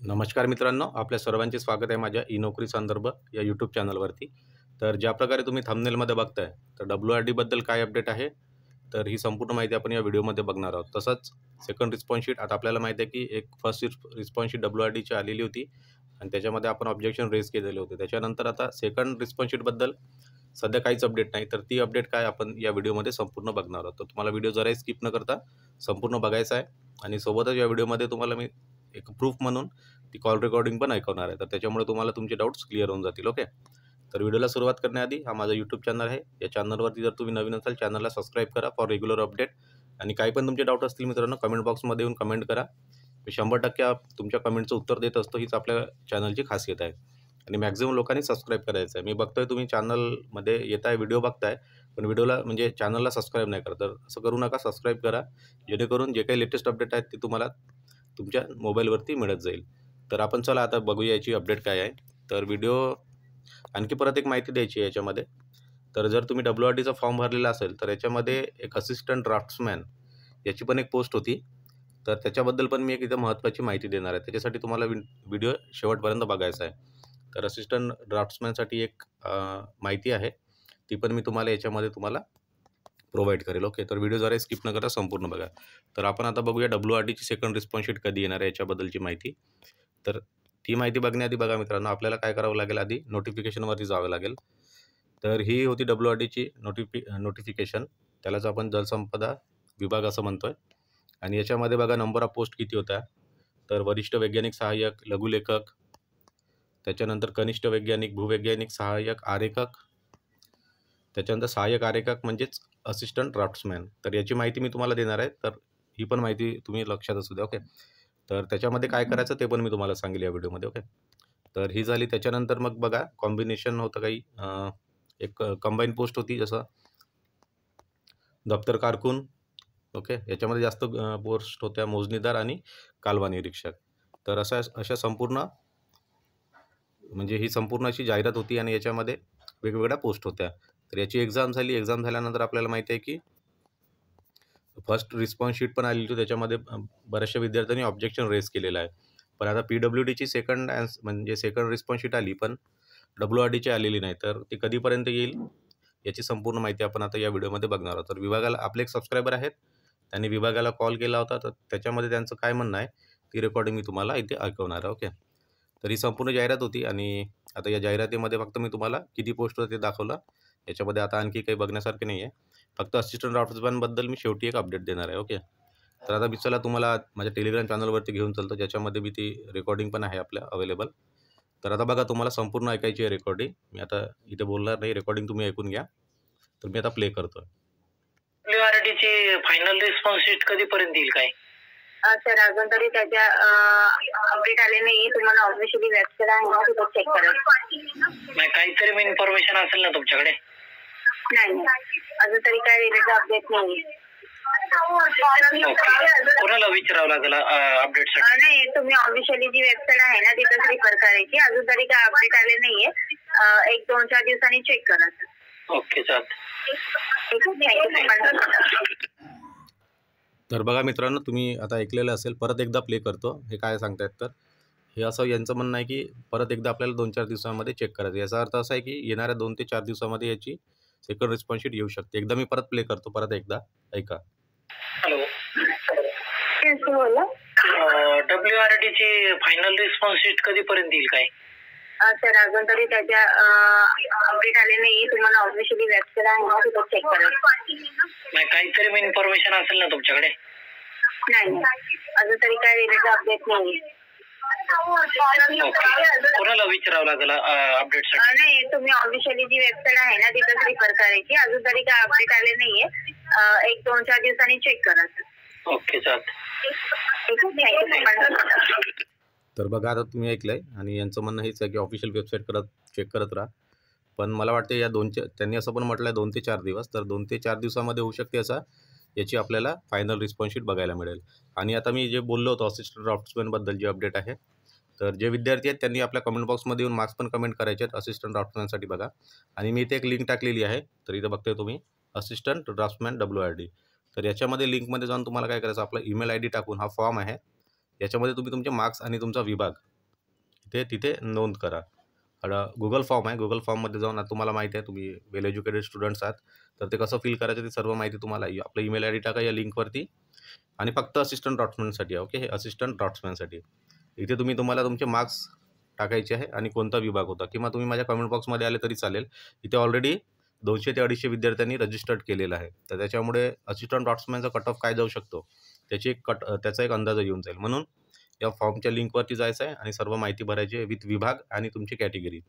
नमस्कार मित्रांनो, आपल्या सर्वांचे स्वागत आहे माझ्या ई नोकरी संदर्भ या यूट्यूब चॅनलवरती। तर ज्या प्रकारे तुम्ही थंबनेलमध्ये बघताय, तर WRDबद्दल काय अपडेट आहे, तर ही संपूर्ण माहिती आपण या व्हिडिओमध्ये बघणार आहोत। तसंच सेकंड रिस्पॉन्स शीट, आता आपल्याला माहिती आहे की एक फर्स्ट रिस्पॉन्स शीट WRDची आलेली होती आणि त्याच्यामध्ये आपण ऑब्जेक्शन रेज केलेले होते। त्याच्यानंतर आता सेकंड रिस्पॉन्स शीटबद्दल सध्या काहीच अपडेट नाही, तर ती अपडेट काय आपण या व्हिडिओमध्ये संपूर्ण बघणार आहोत। तर तुम्हाला व्हिडिओ जराही स्किप न करता संपूर्ण बघायचा आहे आणि सोबतच या व्हिडिओमध्ये तुम्हाला मी एक प्रूफ म्हणून ती कॉल रेकॉर्डिंग पण ऐकवणार आहे, तर त्याच्यामुळे तुम्हाला तुमचे डाऊट्स क्लिअर होऊन जातील। ओके, तर व्हिडिओला सुरुवात करण्याआधी हा माझा यूट्यूब चॅनल आहे, या चॅनलवरती जर तुम्ही नवीन असाल चॅनलला सबस्क्राईब करा फॉर रेग्युलर अपडेट। आणि काही पण तुमचे डाऊट असतील मित्रांनो, कमेंट बॉक्समध्ये येऊन कमेंट करा। मी 100% तुमच्या कमेंटचं उत्तर देत असतो, हीच आपल्या चॅनलची खासियत आहे। आणि मॅक्झिमम लोकांनी सबस्क्राईब करायचं आहे। मी बघतोय तुम्ही चॅनलमध्ये येताय, व्हिडिओ बघताय, पण व्हिडिओला म्हणजे चॅनलला सबस्क्राईब नाही करत, तर असं करू नका, सबस्क्राईब करा, जेणेकरून जे काही लेटेस्ट अपडेट आहेत ते तुम्हाला तुमच्या मोबाईलवरती मिळत जाईल। तर आपण चला आता बघूया याची अपडेट काय आहे। तर व्हिडिओ आणखी परत एक माहिती द्यायची आहे याच्यामध्ये। तर जर तुम्ही WRDचा फॉर्म भरलेला असेल, तर याच्यामध्ये एक असिस्टंट ड्राफ्ट्समॅन याची पण एक पोस्ट होती, तर त्याच्याबद्दल पण मी एक इथं महत्त्वाची माहिती देणार आहे। त्याच्यासाठी तुम्हाला व्हिडिओ शेवटपर्यंत बघायचा आहे। तर असिस्टंट ड्राफ्ट्समॅनसाठी एक माहिती आहे, ती पण मी तुम्हाला याच्यामध्ये प्रोव्हाइड करेल। ओके, तर व्हिडिओ जरा स्किप न करता संपूर्ण बघा। तर आपण आता बघूया WRDची सेकंड रिस्पॉन्स शीट कधी येणार आहे याच्याबद्दलची माहिती। तर ती माहिती बघण्याआधी बघा मित्रांनो, आपल्याला काय करावं लागेल, आधी नोटिफिकेशनवरती जावं लागेल। तर ही होती WRDची नोटिफिकेशन, त्यालाच आपण जलसंपदा विभाग असं म्हणतोय। आणि याच्यामध्ये बघा नंबर ऑफ पोस्ट किती होत्या, तर वरिष्ठ वैज्ञानिक सहाय्यक, लघुलेखक, त्याच्यानंतर कनिष्ठ वैज्ञानिक, भूवैज्ञानिक सहाय्यक, आरेखक, त्याच्यानंतर सहाय्यक आरेखक म्हणजेच असिस्टंट ड्राफ्ट्समॅन। तर याची माहिती मी तुम्हाला देणार आहे, तर ही पण माहिती तुम्ही लक्षात असू द्या। ओके, तर त्याच्यामध्ये काय करायचं ते पण मी तुम्हाला सांगेल या व्हिडिओमध्ये। ओके, तर ही झाली। त्याच्यानंतर मग बघा कॉम्बिनेशन होतं काही, एक कंबाईन पोस्ट होती, जसं दप्तर कारकून। ओके, याच्यामध्ये जास्त पोस्ट होत्या, मोजणीदार आणि कालवा निरीक्षक। तर अशा संपूर्ण म्हणजे ही संपूर्ण अशी जाहिरात होती आणि याच्यामध्ये वेगवेगळ्या पोस्ट होत्या। तर याची एक्झाम झाली। एक्झाम झाल्यानंतर आपल्याला माहिती आहे की फर्स्ट रिस्पॉन्स शीट पण आलेली होती, त्याच्यामध्ये बऱ्याचशा विद्यार्थ्यांनी ऑब्जेक्शन रेज केलेलं आहे। पण आता PWDची सेकंड रिस्पॉन्स शीट आली, पण WRDची आलेली नाही, तर ती कधीपर्यंत येईल याची संपूर्ण माहिती आपण आता या व्हिडिओमध्ये बघणार आहोत। तर विभागाला आपले एक सबस्क्रायबर आहेत, त्यांनी विभागाला कॉल केला होता, तर त्याच्यामध्ये त्यांचं काय म्हणणं आहे ती रेकॉर्डिंग मी तुम्हाला इथे ऐकवणार आहे। ओके, तर ही संपूर्ण जाहिरात होती आणि आता या जाहिरातीमध्ये फक्त मी तुम्हाला किती पोस्ट होते ते दाखवलं, याच्यामध्ये आता आणखी काही बघण्यासारखे नाही आहे। फक्त असिस्टंट ड्राफ्ट्समॅनबद्दल मी शेवटी एक अपडेट देणार आहे। ओके, तर आता मी चला तुम्हाला माझ्या टेलिग्राम चॅनलवरती घेऊन चालतो, ज्याच्यामध्ये मी ती रेकॉर्डिंग पण आहे आपल्या अवेलेबल। तर आता बघा, तुम्हाला संपूर्ण ऐकायची आहे रेकॉर्डिंग, मी आता इथे बोलणार नाही, रेकॉर्डिंग तुम्ही ऐकून घ्या। तर मी आता प्ले करतो। WRDची फायनल रिस्पॉन्स शीट कधीपर्यंत येईल काय? सर अजून तरी त्याच्या अपडेट आले नाही। तुम्हाला ऑफिशियली वेबसाईट आहे ना, तिथं चेक करा। नाही, काहीतरी इन्फॉर्मेशन असेल ना तुमच्याकडे? नाही, अजून तरी काय रिलेटेड अपडेट नाही। कोणाला विचारावं लागेल अपडेटसाठी? नाही, तुम्ही ऑफिशियली जी वेबसाईट आहे ना तिथंच रिफर करायची। अजून तरी काय अपडेट आले नाहीये, 1-2-4 दिवसांनी चेक करा सर। ओके, चालतं। तर बघा मित्रांनो, तुम्ही आता ऐकलेलं असेल, परत एकदा प्ले करतो। हे काय सांगतायत, तर हे असं यांचं म्हणणं आहे की परत एकदा आपल्याला 2-4 दिवसामध्ये चेक करायचं। याचा अर्थ असा आहे की येणाऱ्या 2 ते 4 दिवसामध्ये याची सेकंड रिस्पॉन्स शीट येऊ शकते। एकदा मी परत प्ले करतो, परत एकदा ऐका। हॅलो, बोला। WRDची फायनल रिस्पॉन्स शीट कधीपर्यंत येईल काय? सर अजून तरी त्याच्या अपडेट आले नाही। तुम्हाला ऑफिशियली वेबसाईट आहे ना, तिथं चेक करा। नाही, काहीतरी इन्फॉर्मेशन असेल ना तुमच्याकडे? नाही, अजून तरी काय रिलेटेड अपडेट नाही। कोणाला विचारावं लागेल अपडेटसाठी? नाही, तुम्ही ऑफिशियली जी वेबसाईट आहे ना तिथंच रिफर करायची। अजून तरी काय अपडेट आले नाहीये, 1-2-4 दिवसांनी चेक करा सर। ओके, चालतं। तर बघा, आता तुम्ही ऐकलंय आणि यांचं म्हणणं हेच आहे की ऑफिशियल वेबसाईट चेक करत राहा। पण मला वाटते त्यांनी असं पण म्हटलं आहे 2 ते 4 दिवस, तर 2 ते 4 दिवसामध्ये होऊ शकते याची आपल्याला फायनल रिस्पॉन्स शीट बघायला मिळेल। आणि आता मी जे बोललो होतो असिस्टंट ड्राफ्ट्समॅनबद्दल जी अपडेट आहे, तर जे विद्यार्थी आहेत त्यांनी आपल्या कमेंट बॉक्समध्ये येऊन मार्क्स पण कमेंट करायचे आहेत असिस्टंट ड्राफ्ट्समॅनसाठी। बघा, आणि मी इथे एक लिंक टाकलेली आहे, तर इथं बघताय तुम्ही असिस्टंट ड्राफ्ट्समॅन WRD। तर याच्यामध्ये लिंकमध्ये जाऊन तुम्हाला काय करायचं, आपला ईमेल ID टाकून हा फॉर्म आहे, याच्यामध्ये तुम्ही तुमचे मार्क्स आणि तुमचा विभाग तिथे नोंद करा. गुगल फॉर्म आहे. गुगल फॉर्ममध्ये जाऊन आता तुम्हाला माहिती आहे, तुम्ही वेल एज्युकेटेड स्टुडंट्स आहात, तर ते कसं फिल करायचं ती सर्व माहिती तुम्हाला आपलं ईमेल आय डी टाका या लिंकवरती आणि फक्त असिस्टंट ड्रॉट्समॅनसाठी आहे. ओके, हे असिस्टंट ड्रॉट्समॅनसाठी इथे तुम्हाला तुमचे मार्क्स टाकायचे आहे आणि कोणता विभाग होता, किंवा तुम्ही माझ्या कमेंट बॉक्समध्ये आले तरी चालेल. इथे ऑलरेडी 200 ते 250 विद्यार्थ्यांनी रजिस्टर्ड केलेलं आहे. तर त्याच्यामुळे असिस्टंट ड्रॉट्समॅनचा कट ऑफ काय जाऊ शकतो त्याचा एक अंदाज येऊन जाईल. म्हणून या फॉर्मच्या लिंकवरती जायचं आहे आणि सर्व माहिती भरायची आहे विथ विभाग आणि तुमची कॅटेगरी.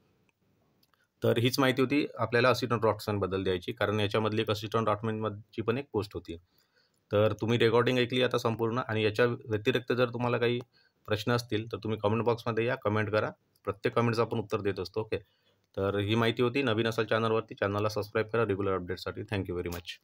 तर हीच माहिती होती आपल्याला असिस्टंट ड्रॉट्समॅनबद्दल द्यायची, कारण याच्यामधली एक असिस्टंट ड्रॉट्समॅनची पण एक पोस्ट होती. तर तुम्ही रेकॉर्डिंग ऐकली आता संपूर्ण, आणि याच्या व्यतिरिक्त जर तुम्हाला काही प्रश्न असतील तर तुम्ही कमेंट बॉक्समध्ये या, कमेंट करा. प्रत्येक कमेंटचं आपण उत्तर देत असतो. ओके, तर ही माहिती होती. नवीन असाल चॅनलवरती, चॅनलला सबस्क्राईब करा रेग्युलर अपडेटसाठी. Thank you very much.